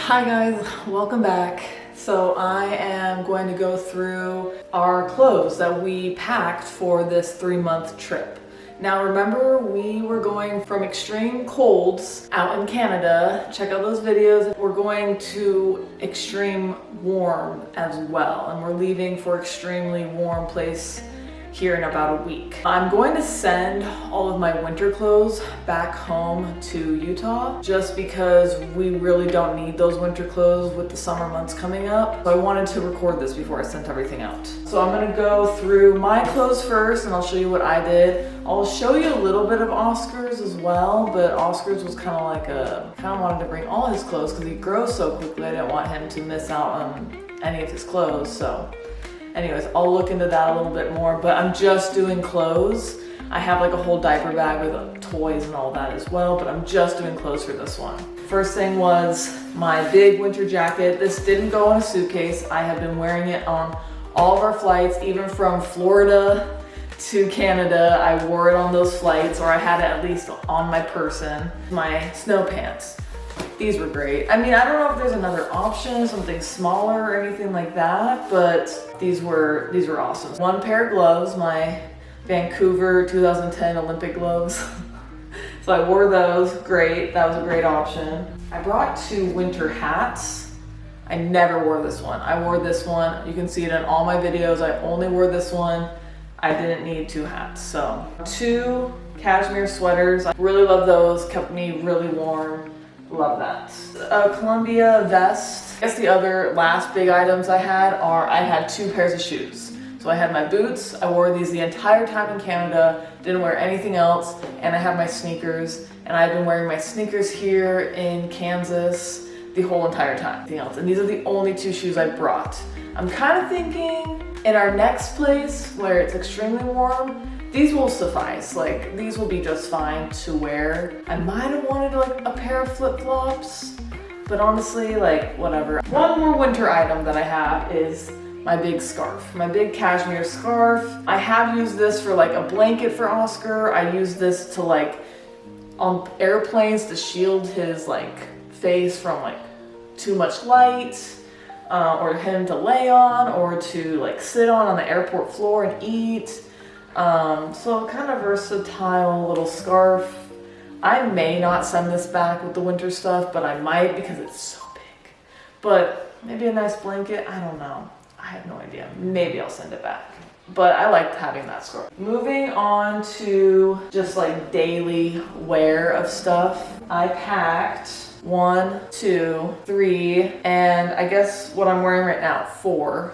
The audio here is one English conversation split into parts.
Hi guys, welcome back. So I am going to go through our clothes that we packed for this 3-month trip. Now remember, we were going from extreme colds out in Canada. Check out those videos. We're going to extreme warm as well, and we're leaving for extremely warm place here in about a week. I'm going to send all of my winter clothes back home to Utah just because we really don't need those winter clothes with the summer months coming up. So I wanted to record this before I sent everything out. So I'm gonna go through my clothes first and I'll show you what I did. I'll show you a little bit of Oscar's as well, but Oscar's was kind of like kind of wanted to bring all his clothes because he grows so quickly. I didn't want him to miss out on any of his clothes, so. Anyways, I'll look into that a little bit more, but I'm just doing clothes. I have like a whole diaper bag with toys and all that as well, but I'm just doing clothes for this one. First thing was my big winter jacket. This didn't go in a suitcase. I have been wearing it on all of our flights, even from Florida to Canada. I wore it on those flights, or I had it at least on my person. My snow pants. These were great. I mean, I don't know if there's another option, something smaller or anything like that, but these were awesome. One pair of gloves, my Vancouver 2010 Olympic gloves. So I wore those, great, that was a great option. I brought 2 winter hats. I never wore this one. I wore this one, you can see it in all my videos. I only wore this one. I didn't need 2 hats. So 2 cashmere sweaters. I really love those, kept me really warm. Love that. A Columbia vest. I guess the other last big items I had 2 pairs of shoes. So I had my boots. I wore these the entire time in Canada, didn't wear anything else, and I have my sneakers. And I've been wearing my sneakers here in Kansas the whole entire time. Nothing else. And these are the only 2 shoes I brought. I'm kind of thinking in our next place where it's extremely warm, these will suffice, like these will be just fine to wear. I might have wanted like a pair of flip-flops, but honestly, like whatever. One more winter item that I have is my big scarf, my big cashmere scarf. I have used this for like a blanket for Oscar. I use this to like on airplanes to shield his like face from like too much light, or him to lay on or to like sit on the airport floor and eat. So kind of versatile little scarf. I may not send this back with the winter stuff, but I might because it's so big. But maybe a nice blanket, I don't know. I have no idea. Maybe I'll send it back. But I liked having that scarf. Moving on to just like daily wear of stuff. I packed 1, 2, 3, and I guess what I'm wearing right now, 4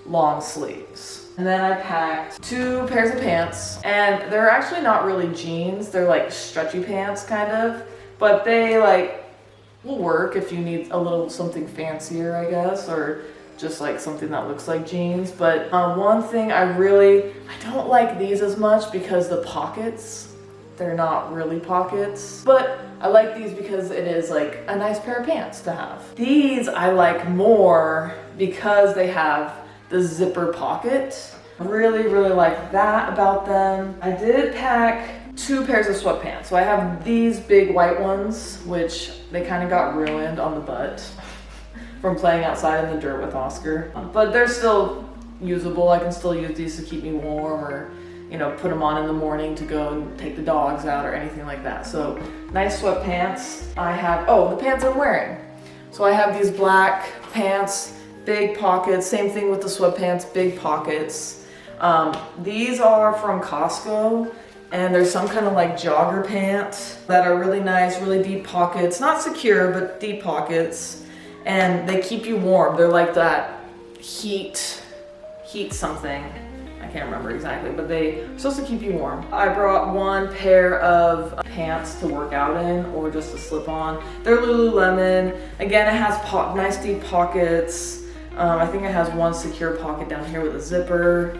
long sleeves. And then I packed 2 pairs of pants, and they're actually not really jeans. They're like stretchy pants kind of, but they like will work if you need a little something fancier, I guess, or just like something that looks like jeans. But one thing I don't like these as much because the pockets, they're not really pockets, but I like these because it is like a nice pair of pants to have. These I like more because they have the zipper pocket. Really like that about them. I did pack 2 pairs of sweatpants. So I have these big white ones, which they kind of got ruined on the butt from playing outside in the dirt with Oscar. But they're still usable. I can still use these to keep me warm, or you know, put them on in the morning to go and take the dogs out or anything like that. So nice sweatpants. I have, the pants I'm wearing. So I have these black pants, big pockets, same thing with the sweatpants, big pockets. These are from Costco, and there's some kind of like jogger pants that are really nice, really deep pockets, not secure, but deep pockets, and they keep you warm. They're like that heat something. I can't remember exactly, but they're supposed to keep you warm. I brought 1 pair of pants to work out in, or just to slip on. They're Lululemon. Again, it has nice deep pockets. I think it has 1 secure pocket down here with a zipper.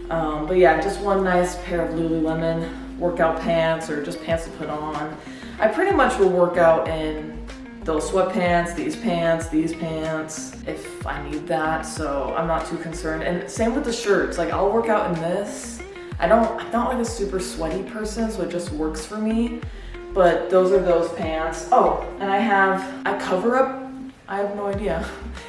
But yeah, just 1 nice pair of Lululemon workout pants, or just pants to put on. I pretty much will work out in those sweatpants, these pants, if I need that, so I'm not too concerned. And same with the shirts, like I'll work out in this. I'm not like a super sweaty person, so it just works for me. But those are those pants. Oh, and I cover up I have no idea.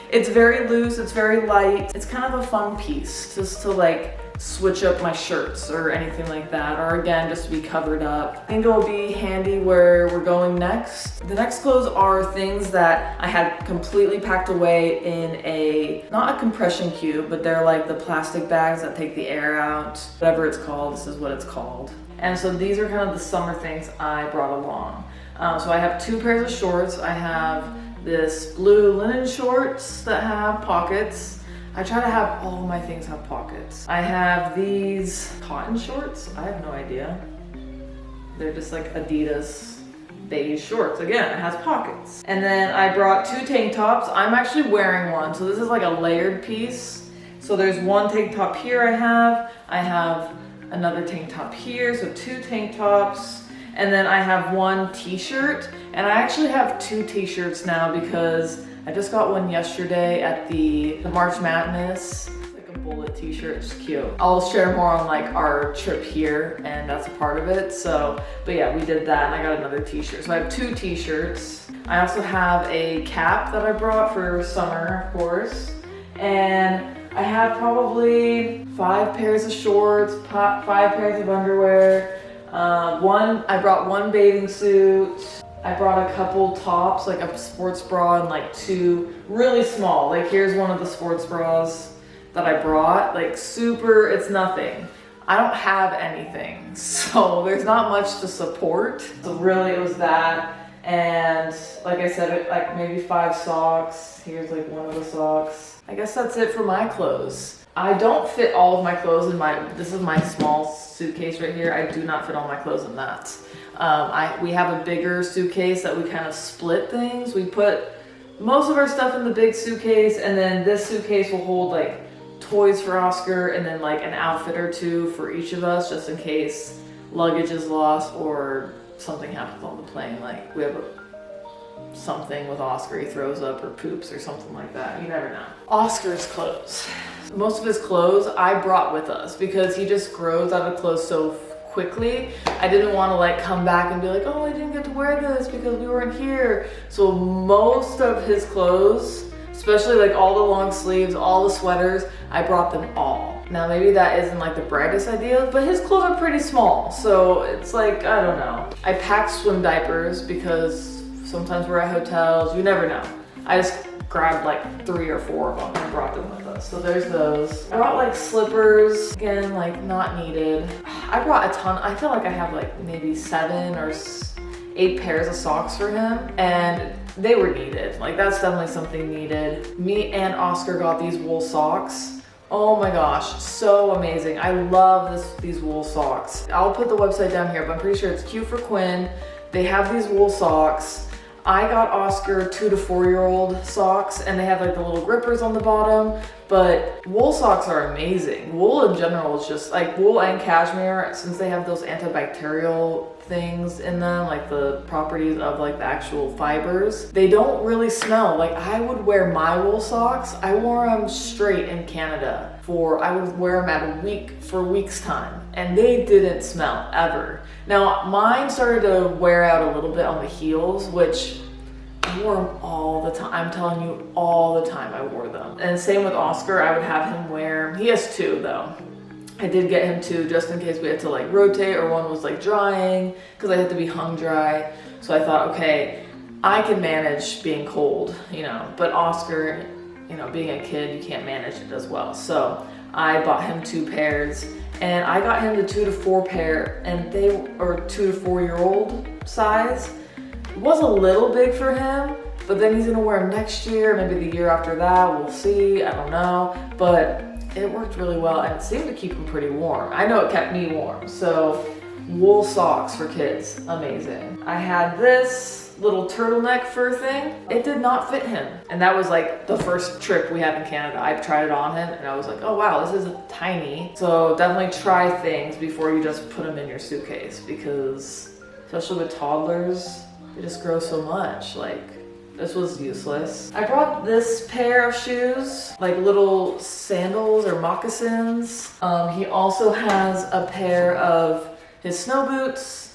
It's very loose, it's very light. It's kind of a fun piece just to like switch up my shirts or anything like that, or again, just to be covered up. I think it will be handy where we're going next. The next clothes are things that I had completely packed away in not a compression cube, but they're like the plastic bags that take the air out. Whatever it's called, this is what it's called. And so these are kind of the summer things I brought along. So I have 2 pairs of shorts. I have this blue linen shorts that have pockets. I try to have all of my things have pockets. I have these cotton shorts. I have no idea. They're just like Adidas beige shorts. Again, it has pockets. And then I brought 2 tank tops. I'm actually wearing one. So this is like a layered piece. So there's one tank top here I have another tank top here. So 2 tank tops. And then I have 1 t-shirt. And I actually have 2 t-shirts now because I just got one yesterday at the March Madness, like a bullet t-shirt, it's cute. I'll share more on like our trip here and that's a part of it. So, but yeah, we did that and I got another t-shirt. So I have 2 t-shirts. I also have a cap that I brought for summer, of course. And I have probably 5 pairs of shorts, 5 pairs of underwear. I brought 1 bathing suit. I brought a couple tops, like a sports bra and like 2 really small. Like here's one of the sports bras that I brought, like super, it's nothing. I don't have anything, so there's not much to support. So really it was that. And like I said, like maybe 5 socks. Here's like one of the socks. I guess that's it for my clothes. I don't fit all of my clothes in this is my small suitcase right here. I do not fit all my clothes in that. We have a bigger suitcase that we kind of split things. We put most of our stuff in the big suitcase, and then this suitcase will hold like toys for Oscar and then like an outfit or 2 for each of us, just in case luggage is lost or something happens on the plane. Like we have something with Oscar, he throws up or poops or something like that. You never know. Oscar's clothes. Most of his clothes I brought with us because he just grows out of clothes so quickly. I didn't want to like come back and be like, oh, I didn't get to wear this because we weren't here. So most of his clothes, especially like all the long sleeves, all the sweaters, I brought them all. Now maybe that isn't like the brightest idea, but his clothes are pretty small. So it's like, I don't know. I packed swim diapers because sometimes we're at hotels, you never know. I just grabbed like 3 or 4 of them and brought them with us. So there's those. I brought like slippers, again, like not needed. I brought a ton. I feel like I have like maybe 7 or 8 pairs of socks for him, and they were needed. Like that's definitely something needed. Me and Oscar got these wool socks. Oh my gosh, so amazing. I love these wool socks. I'll put the website down here, but I'm pretty sure it's Cute for Quinn. They have these wool socks. I got Oscar 2 to 4-year-old socks, and they have like the little grippers on the bottom, but wool socks are amazing. Wool in general is just like wool and cashmere, since they have those antibacterial things in them, like the properties of like the actual fibers, they don't really smell. Like I would wear my wool socks. I wore them straight in Canada I would wear them for weeks time, and they didn't smell ever. Now mine started to wear out a little bit on the heels, which I wore them all the time. I'm telling you, all the time I wore them. And same with Oscar, I would have him wear, he has 2 though. I did get him 2 just in case we had to like rotate or one was like drying, because I had to be hung dry. So I thought, okay, I can manage being cold, you know, but Oscar, you know, being a kid, you can't manage it as well. So I bought him 2 pairs, and I got him the 2 to 4 pair, and they are 2 to 4-year-old size. It was a little big for him, but then he's gonna wear them next year, maybe the year after that, we'll see, I don't know. But it worked really well, and it seemed to keep him pretty warm. I know it kept me warm. So wool socks for kids, amazing. I had this little turtleneck fur thing. It did not fit him. And that was like the first trip we had in Canada. I tried it on him and I was like, oh wow, this is tiny. So definitely try things before you just put them in your suitcase, because especially with toddlers, they just grow so much. Like this was useless. I brought this pair of shoes, like little sandals or moccasins. He also has a pair of his snow boots.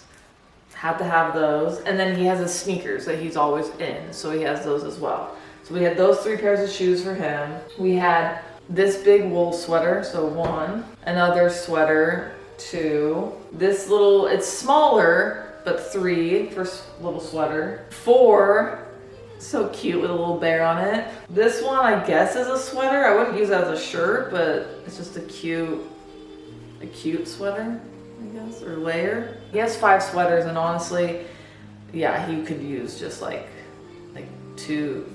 Had to have those, and then he has his sneakers that he's always in, so he has those as well. So we had those 3 pairs of shoes for him. We had this big wool sweater, so 1, another sweater, 2, this little, it's smaller, but 3 for little sweater, 4, so cute with a little bear on it. This one I guess is a sweater. I wouldn't use it as a shirt, but it's just a cute sweater, I guess, or layer. He has 5 sweaters, and honestly, yeah, he could use just like two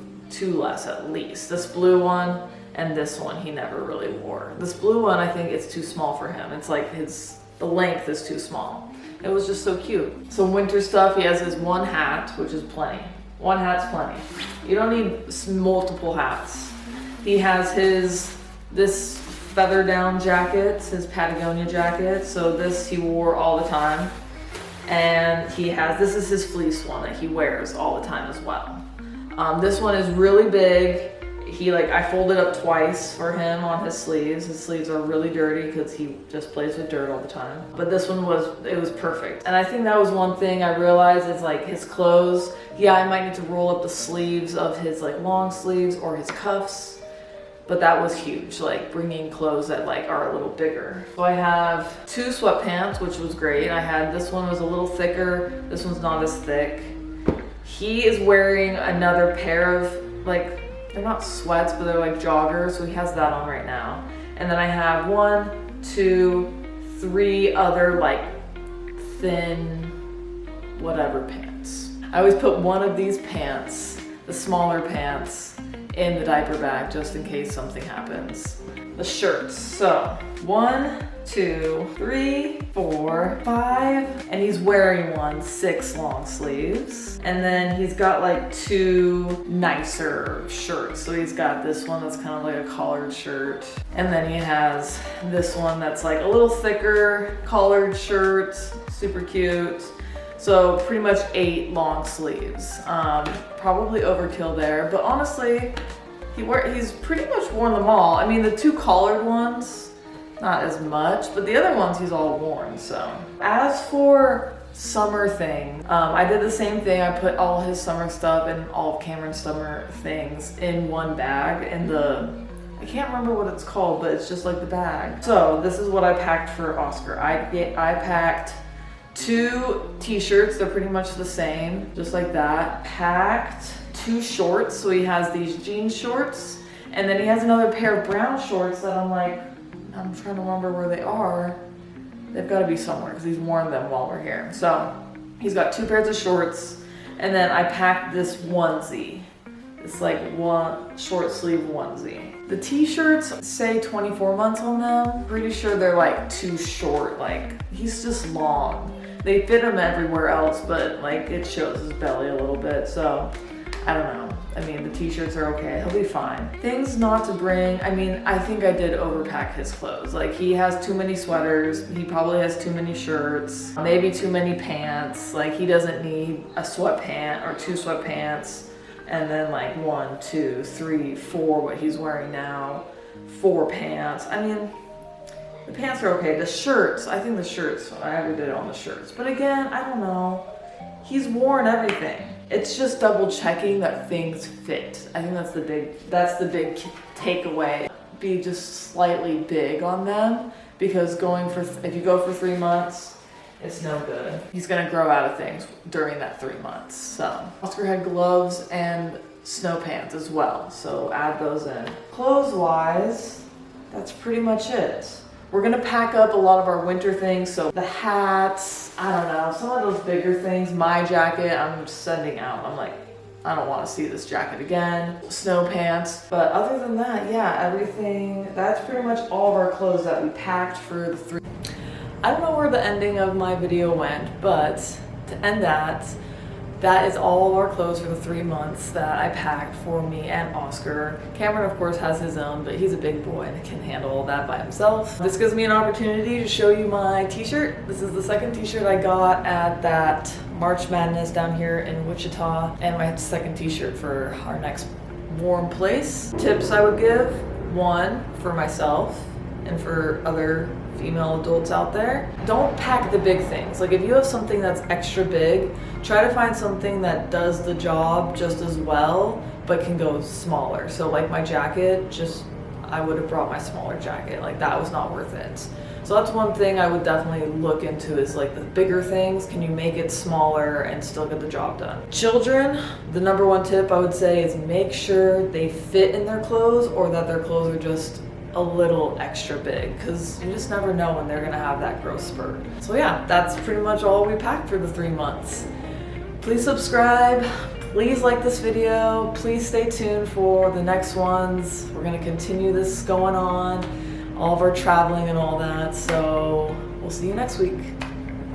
less at least. This blue one and this one he never really wore. This blue one, I think it's too small for him. It's like the length is too small. It was just so cute. Some winter stuff. He has his 1 hat, which is plenty. 1 hat's plenty. You don't need multiple hats. He has this feather down jacket, his Patagonia jacket. So this he wore all the time. And this is his fleece one that he wears all the time as well. This one is really big. I folded up twice for him on his sleeves. His sleeves are really dirty because he just plays with dirt all the time. But this one was perfect. And I think that was one thing I realized is like his clothes. Yeah, I might need to roll up the sleeves of his like long sleeves or his cuffs. But that was huge, like bringing clothes that like are a little bigger. So I have 2 sweatpants, which was great. This one was a little thicker. This one's not as thick. He is wearing another pair of they're not sweats, but they're like joggers. So he has that on right now. And then I have 1, 2, 3 other like thin whatever pants. I always put one of these pants, the smaller pants, in the diaper bag just in case something happens. The shirts. So 1, 2, 3, 4, 5, and he's wearing 6 long sleeves. And then he's got like 2 nicer shirts. So he's got this one that's kind of like a collared shirt. And then he has this one that's like a little thicker collared shirt, super cute. So pretty much 8 long sleeves. Probably overkill there, but honestly, he's pretty much worn them all. I mean, the 2 collared ones, not as much, but the other ones he's all worn, so. As for summer thing, I did the same thing. I put all his summer stuff and all of Cameron's summer things in 1 bag I can't remember what it's called, but it's just like the bag. So this is what I packed for Oscar. I packed 2 t-shirts, they're pretty much the same, just like that. Packed 2 shorts, so he has these jean shorts, and then he has another pair of brown shorts that I'm trying to remember where they are. They've got to be somewhere because he's worn them while we're here. So he's got 2 pairs of shorts, and then I packed this onesie. It's like 1 short sleeve onesie. The t-shirts say 24 months on them. Pretty sure they're like too short, like he's just long. They fit him everywhere else, but like it shows his belly a little bit, so I don't know. I mean, the t-shirts are okay, he'll be fine. Things not to bring, I mean, I think I did overpack his clothes. Like he has too many sweaters, he probably has too many shirts, maybe too many pants. Like he doesn't need a sweatpant or 2 sweatpants, and then like 1, 2, 3, 4, what he's wearing now, 4 pants. I mean, the pants are okay. The shirts, I think the shirts, I overdid it on the shirts. But again, I don't know. He's worn everything. It's just double checking that things fit. I think that's the big takeaway. Be just slightly big on them, because if you go for 3 months, it's no good. He's gonna grow out of things during that 3 months. So Oscar had gloves and snow pants as well, so add those in. Clothes wise, that's pretty much it. We're gonna pack up a lot of our winter things, so the hats, I don't know, some of those bigger things, my jacket, I'm sending out. I'm like, I don't wanna see this jacket again. Snow pants, but other than that, yeah, everything, that's pretty much all of our clothes that we packed for the 3. I don't know where the ending of my video went, but to end that is all of our clothes for the 3 months that I packed for me and Oscar. Cameron, of course, has his own, but he's a big boy and can handle all that by himself. This gives me an opportunity to show you my t-shirt. This is the 2nd t-shirt I got at that March Madness down here in Wichita, and my 2nd t-shirt for our next warm place. Tips I would give: 1, for myself and for other female adults out there, don't pack the big things. Like if you have something that's extra big, try to find something that does the job just as well, but can go smaller. So like my jacket, just I would have brought my smaller jacket. Like that was not worth it. So that's one thing I would definitely look into, is like the bigger things. Can you make it smaller and still get the job done? Children, the number one tip I would say is make sure they fit in their clothes, or that their clothes are just a little extra big, because you just never know when they're gonna have that growth spurt. So yeah, that's pretty much all we packed for the 3 months. Please subscribe. Please like this video. Please stay tuned for the next ones. We're gonna continue this going on, all of our traveling and all that. So we'll see you next week.